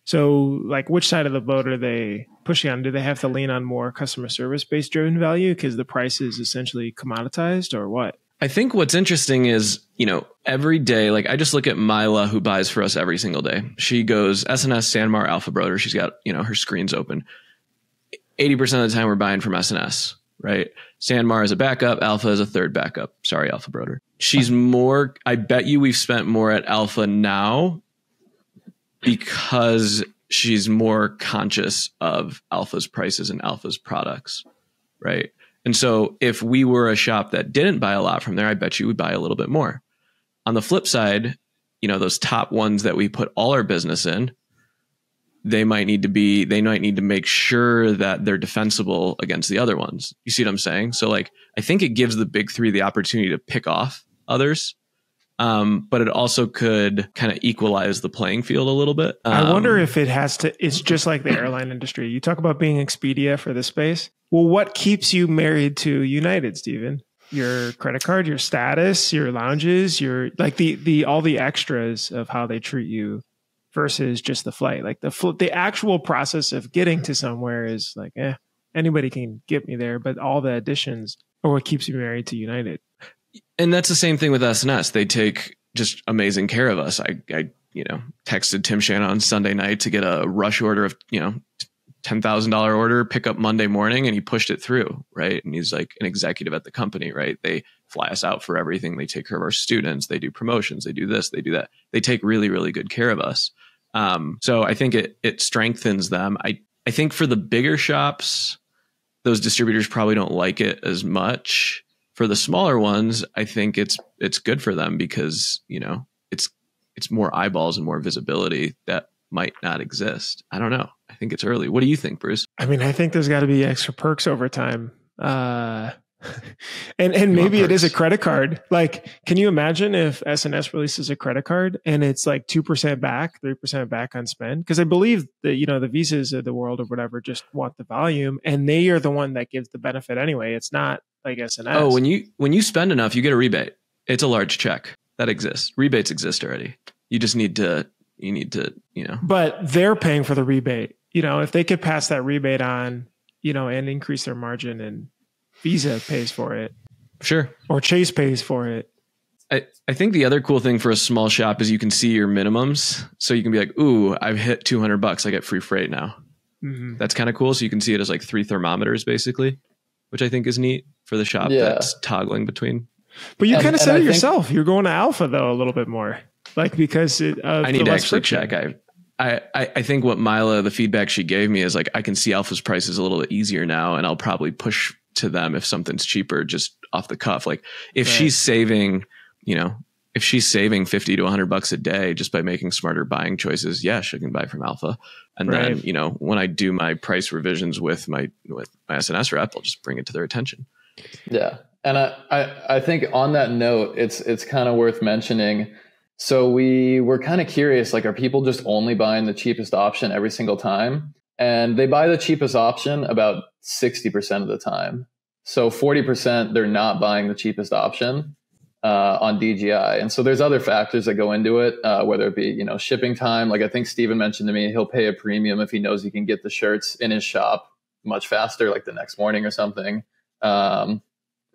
So like which side of the boat are they pushing on? Do they have to lean on more customer service based driven value because the price is essentially commoditized or what? I think what's interesting is, every day, like I just look at Mila, who buys for us every single day. She goes SNS, Sanmar, Alpha Broder. She's got, her screens open. 80% of the time we're buying from SNS, right? Sanmar is a backup. Alpha is a third backup. Sorry, Alpha Broder. She's more, I bet you we've spent more at Alpha now because she's more conscious of Alpha's prices and Alpha's products, right? And so if we were a shop that didn't buy a lot from there, I bet you would buy a little bit more. On the flip side, those top ones that we put all our business in, they might need to make sure that they're defensible against the other ones. You see what I'm saying? So like, I think it gives the big three the opportunity to pick off others. But it also could kind of equalize the playing field a little bit. I wonder if it's just like the airline industry. You talk about being Expedia for this space. Well, what keeps you married to United, Stephen? Your credit card, your status, your lounges, your like all the extras of how they treat you versus just the flight. Like the actual process of getting to somewhere is like, anybody can get me there, but all the additions are what keeps you married to United. And that's the same thing with SNS. They take just amazing care of us. I texted Tim Shannon on Sunday night to get a rush order of, $10,000 order, pick up Monday morning, and he pushed it through, right? And he's like an executive at the company, right? They fly us out for everything. They take care of our students. They do promotions. They do this. They do that. They take really, really good care of us. So I think it strengthens them. I think for the bigger shops, those distributors probably don't like it as much. For the smaller ones, I think it's good for them because, it's more eyeballs and more visibility that might not exist. I don't know. I think it's early. What do you think, Bruce? I mean, I think there's got to be extra perks over time. And maybe it is a credit card. Like, can you imagine if SNS releases a credit card and it's like 2% back, 3% back on spend? Because I believe that, the Visas of the world or whatever just want the volume and they are the one that gives the benefit anyway. It's not like SNS. Oh, when you spend enough, you get a rebate. It's a large check that exists. Rebates exist already. You just need to, But they're paying for the rebate. If they could pass that rebate on, and increase their margin and Visa pays for it. Sure. Or Chase pays for it. I think the other cool thing for a small shop is you can see your minimums. So you can be like, ooh, I've hit $200. I get free freight now. Mm-hmm. That's kind of cool. So you can see it as like 3 thermometers basically, which I think is neat for the shop that's toggling between. But you kind of said it yourself. You're going to Alpha though a little bit more. Like because I need to actually check. I think what Mila, the feedback she gave me is like, I can see Alpha's prices a little bit easier now and I'll probably push to them if something's cheaper just off the cuff. Like if she's saving, if she's saving $50 to $100 a day just by making smarter buying choices, she can buy from Alpha. And then, when I do my price revisions with my SNS rep, I'll just bring it to their attention. Yeah. And I think on that note, it's kind of worth mentioning. So we were kind of curious, like, are people just only buying the cheapest option every single time? And they buy the cheapest option about 60% of the time. So 40%, they're not buying the cheapest option on DGI. And so there's other factors that go into it, whether it be, shipping time. Like I think Steven mentioned to me, he'll pay a premium if he knows he can get the shirts in his shop much faster, like the next morning or something. And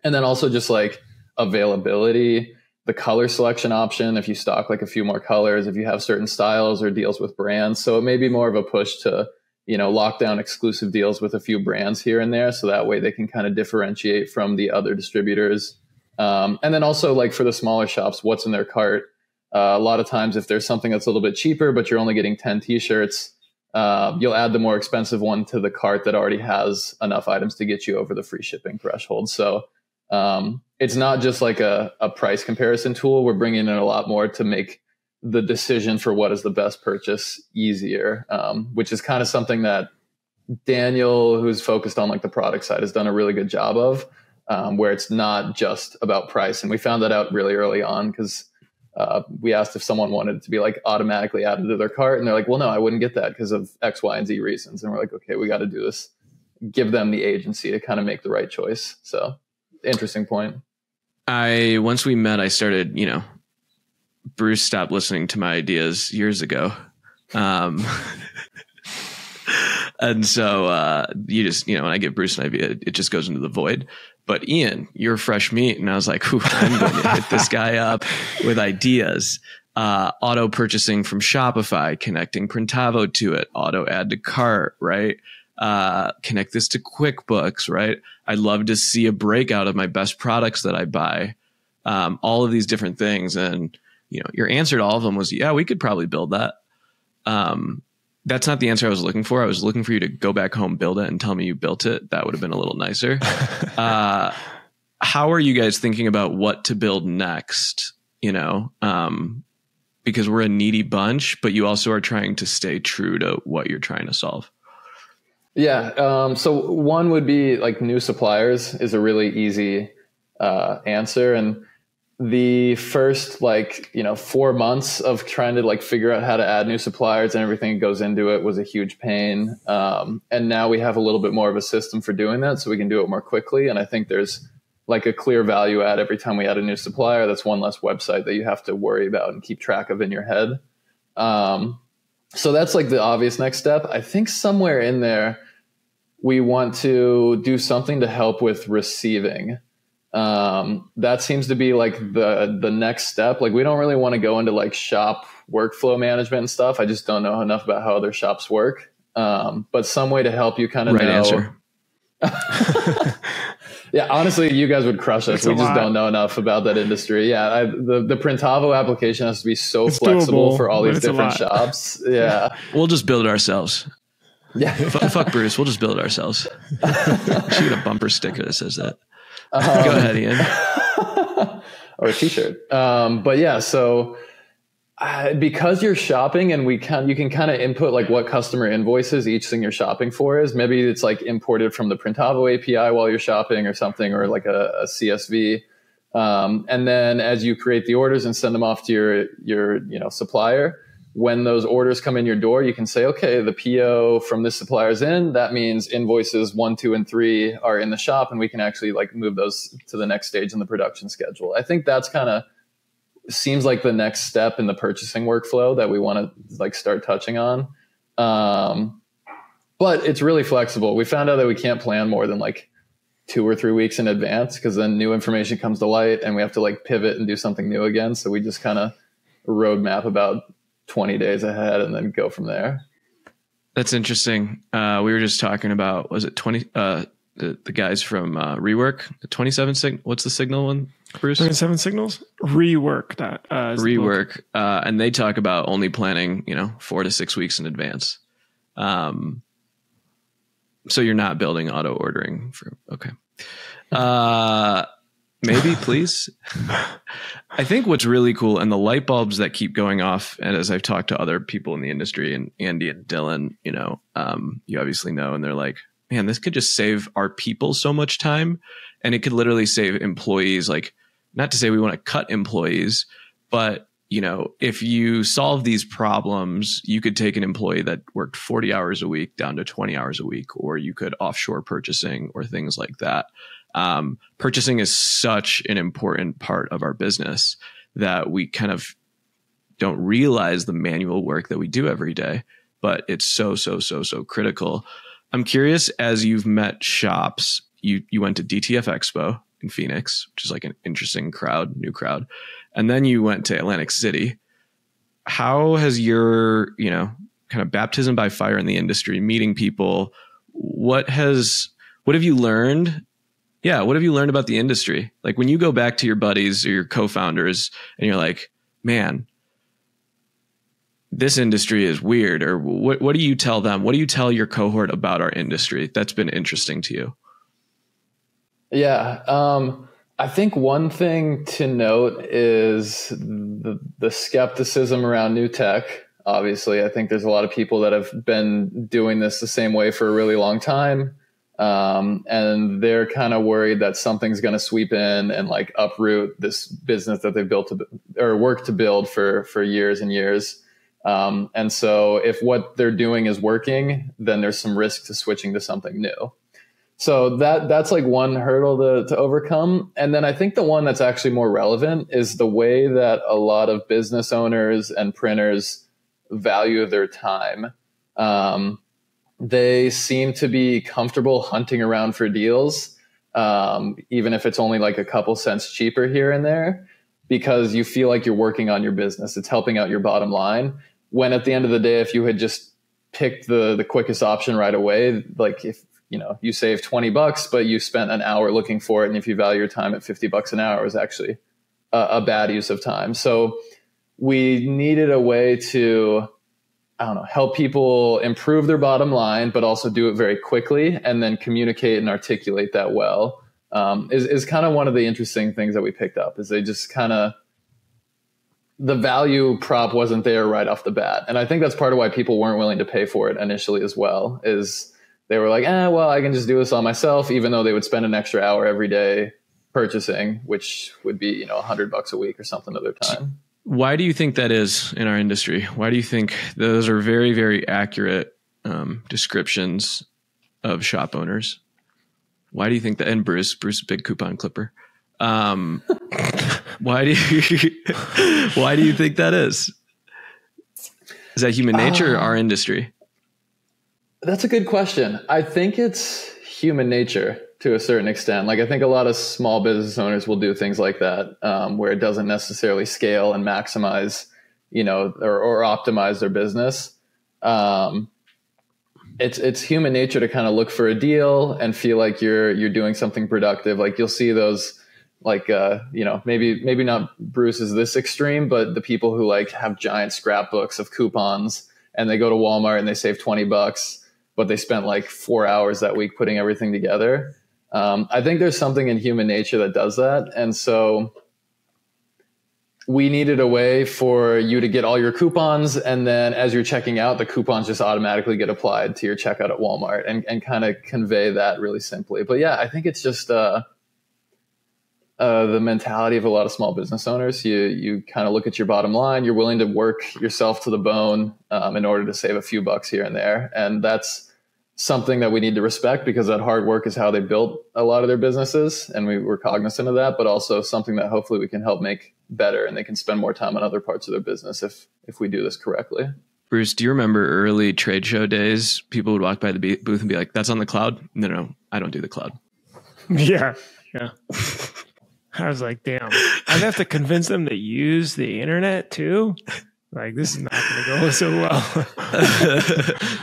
then also just like availability, the color selection option, if you stock like a few more colors, if you have certain styles or deals with brands. So it may be more of a push to, lock down exclusive deals with a few brands here and there. So that way they can kind of differentiate from the other distributors. And then also like for the smaller shops, what's in their cart. A lot of times if there's something that's a little bit cheaper, but you're only getting 10 t-shirts, you'll add the more expensive one to the cart that already has enough items to get you over the free shipping threshold. So it's not just like a price comparison tool. We're bringing in a lot more to make the decision for what is the best purchase easier, which is kind of something that Daniel, who's focused on like the product side, has done a really good job of, where it's not just about price. And we found that out really early on because we asked if someone wanted it to be like automatically added to their cart. And they're like, well, no, I wouldn't get that because of X, Y, and Z reasons. And we're like, okay, we got to do this, give them the agency to kind of make the right choice. So interesting point. Once we met, I started, Bruce stopped listening to my ideas years ago. And so you just, when I give Bruce an idea, it just goes into the void. But Ian, you're fresh meat. And I was like, I'm going to hit this guy up with ideas. Auto purchasing from Shopify, connecting Printavo to it, auto add to cart, right? Connect this to QuickBooks, right? I'd love to see a breakout of my best products that I buy. All of these different things. And, your answer to all of them was, yeah, we could probably build that. That's not the answer I was looking for. I was looking for you to go back home, build it, and tell me you built it. That would have been a little nicer. How are you guys thinking about what to build next? Because we're a needy bunch, but you also are trying to stay true to what you're trying to solve. Yeah. So one would be like new suppliers is a really easy answer. And the first 4 months of trying to figure out how to add new suppliers and everything that goes into it was a huge pain. And now we have a little bit more of a system for doing that, so we can do it more quickly. And I think there's a clear value add every time we add a new supplier. That's one less website that you have to worry about and keep track of in your head. So that's the obvious next step. I think somewhere in there, we want to do something to help with receiving. That seems to be the next step. We don't really want to go into shop workflow management and stuff. I just don't know enough about how other shops work. But some way to help you kind of know. Answer. Yeah, honestly, you guys would crush us. We just don't know enough about that industry. Yeah, the Printavo application has to be so flexible for all these different shops. Yeah. We'll just build it ourselves. Yeah. Fuck Bruce. We'll just build it ourselves. We should get a bumper sticker that says that. Go ahead, Ian. Or a t-shirt. But yeah, so because you're shopping and you can kind of input what customer invoices each thing you're shopping for is. Maybe it's imported from the Printavo API while you're shopping or something, or a CSV. And then as you create the orders and send them off to your supplier, when those orders come in your door, you can say, okay, the PO from this supplier's in. That means invoices 1, 2, and 3 are in the shop, and we can actually move those to the next stage in the production schedule. I think that's kind of seems like the next step in the purchasing workflow that we want to start touching on. But it's really flexible. We found out that we can't plan more than 2 or 3 weeks in advance, because then new information comes to light and we have to pivot and do something new again. So we just kind of roadmap about 20 days ahead and then go from there. That's interesting. We were just talking about, was it 20, the guys from Rework, the 27 what's the signal one, Bruce? 27 signals? Rework that. Rework. And they talk about only planning, 4 to 6 weeks in advance. So you're not building auto ordering okay. Maybe, please. I think what's really cool, and the light bulbs that keep going off, and as I've talked to other people in the industry, and Andy and Dylan, you obviously know, and they're like, man, this could just save our people so much time, and it could literally save employees. Not to say we want to cut employees, but if you solve these problems, you could take an employee that worked 40 hours a week down to 20 hours a week, or you could offshore purchasing or things like that. Purchasing is such an important part of our business that we kind of don't realize the manual work that we do every day, but it's so critical. I'm curious, as you've met shops, you went to DTF Expo in Phoenix, which is an interesting crowd, new crowd. And then you went to Atlantic City. How has your, kind of baptism by fire in the industry, meeting people, what have you learned? Yeah. What have you learned about the industry? When you go back to your buddies or your co-founders and you're like, man, this industry is weird, or what do you tell them? What do you tell your cohort about our industry that's been interesting to you? Yeah. I think one thing to note is the skepticism around new tech. Obviously, I think there's a lot of people that have been doing this the same way for a really long time. And they're kind of worried that something's going to sweep in and uproot this business that they've built or worked to build for years and years. And so if what they're doing is working, then there's some risk to switching to something new. So that's one hurdle to overcome. And then I think the one that's actually more relevant is the way that a lot of business owners and printers value their time. they seem to be comfortable hunting around for deals, even if it's only like a couple cents cheaper here and there, because you feel like you're working on your business. It's helping out your bottom line. When at the end of the day, if you had just picked the quickest option right away, like if you save $20, but you spent an hour looking for it, and if you value your time at $50 an hour, is actually a bad use of time. So we needed a way to, help people improve their bottom line, but also do it very quickly and then communicate and articulate that well. Is kind of one of the interesting things that we picked up, is they just the value prop wasn't there right off the bat. And I think that's part of why people weren't willing to pay for it initially as well, is they were like, well, I can just do this all myself, even though they would spend an extra hour every day purchasing, which would be, $100 a week or something of their time. Why do you think that is in our industry? Why do you think those are very, very accurate descriptions of shop owners? Why do you think that? And Bruce, big coupon clipper. Why do you think that is? Is that human nature or our industry? That's a good question. I think it's human nature to a certain extent. Like, I think a lot of small business owners will do things like that, where it doesn't necessarily scale and maximize, or optimize their business. It's human nature to kind of look for a deal and feel like you're doing something productive. Like, you'll see those, like, maybe not Bruce is this extreme, but the people who like have giant scrapbooks of coupons, and they go to Walmart and they save $20, but they spent like 4 hours that week putting everything together. I think there's something in human nature that does that. And so we needed a way for you to get all your coupons, and then as you're checking out, the coupons just automatically get applied to your checkout at Walmart, and kind of convey that really simply. But yeah, I think it's just the mentality of a lot of small business owners. You kind of look at your bottom line. You're willing to work yourself to the bone in order to save a few bucks here and there. And that's something that we need to respect, because that hard work is how they built a lot of their businesses. And we were cognizant of that, but also something that hopefully we can help make better, and they can spend more time on other parts of their business if we do this correctly. Bruce, do you remember early trade show days? People would walk by the booth and be like, "That's on the cloud." No, I don't do the cloud. Yeah. I was like, damn, I'd have to convince them to use the internet too. Like, this is not going to go so well.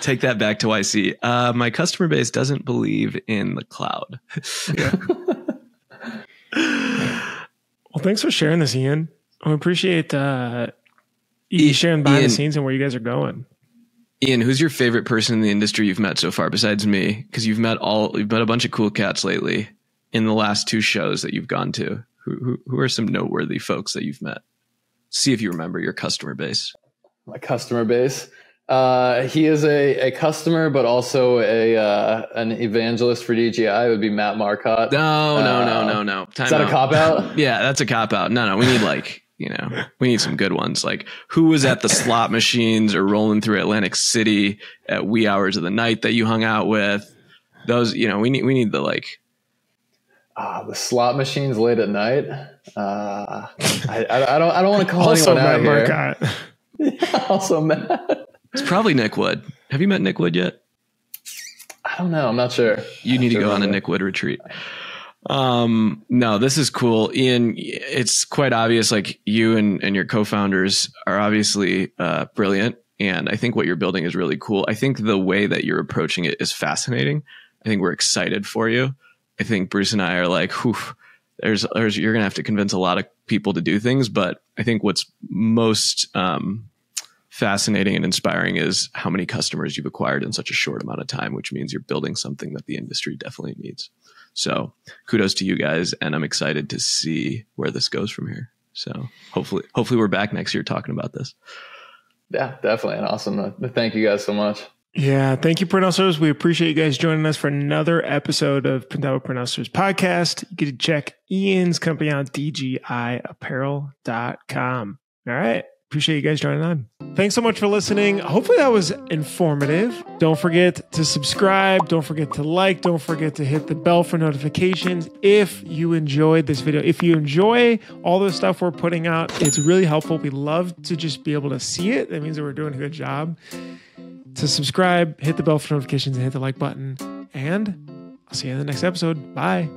Take that back to YC. My customer base doesn't believe in the cloud. Yeah. Well, thanks for sharing this, Ian. I appreciate you sharing behind the scenes and where you guys are going. Ian, who's your favorite person in the industry you've met so far besides me? Because you've met a bunch of cool cats lately in the last 2 shows that you've gone to. Who are some noteworthy folks that you've met? See if you remember your customer base. My customer base. He is a customer, but also an evangelist for DGI. It would be Matt Marcotte. No. Is that a cop-out? Yeah, that's a cop-out. No, we need we need some good ones. Like, who was at the slot machines or rolling through Atlantic City at wee hours of the night that you hung out with? Those, we need the like. The slot machines late at night. I don't want to call also anyone Matt out Marcotte. here. Yeah, also Matt. It's probably Nick Wood. Have you met Nick Wood yet? I don't know. I'm not sure. You need to go on a Nick Wood retreat. No, this is cool. Ian, it's quite obvious, like, you and your co-founders are obviously brilliant. And I think what you're building is really cool. I think the way that you're approaching it is fascinating. I think we're excited for you. I think Bruce and I are like, you're going to have to convince a lot of people to do things. But I think what's most fascinating and inspiring is how many customers you've acquired in such a short amount of time, which means you're building something that the industry definitely needs. So kudos to you guys. And I'm excited to see where this goes from here. So hopefully we're back next year talking about this. Yeah, definitely. And awesome. Thank you guys so much. Yeah, thank you, Print Hustlers. We appreciate you guys joining us for another episode of Printavo Print Hustlers podcast. You get to check Ian's company on DGIapparel.com. All right. Appreciate you guys joining on. Thanks so much for listening. Hopefully that was informative. Don't forget to subscribe. Don't forget to like. Don't forget to hit the bell for notifications if you enjoyed this video. If you enjoy all the stuff we're putting out, it's really helpful. We love to just be able to see it. That means that we're doing a good job. to subscribe, hit the bell for notifications, and hit the like button. And I'll see you in the next episode. Bye.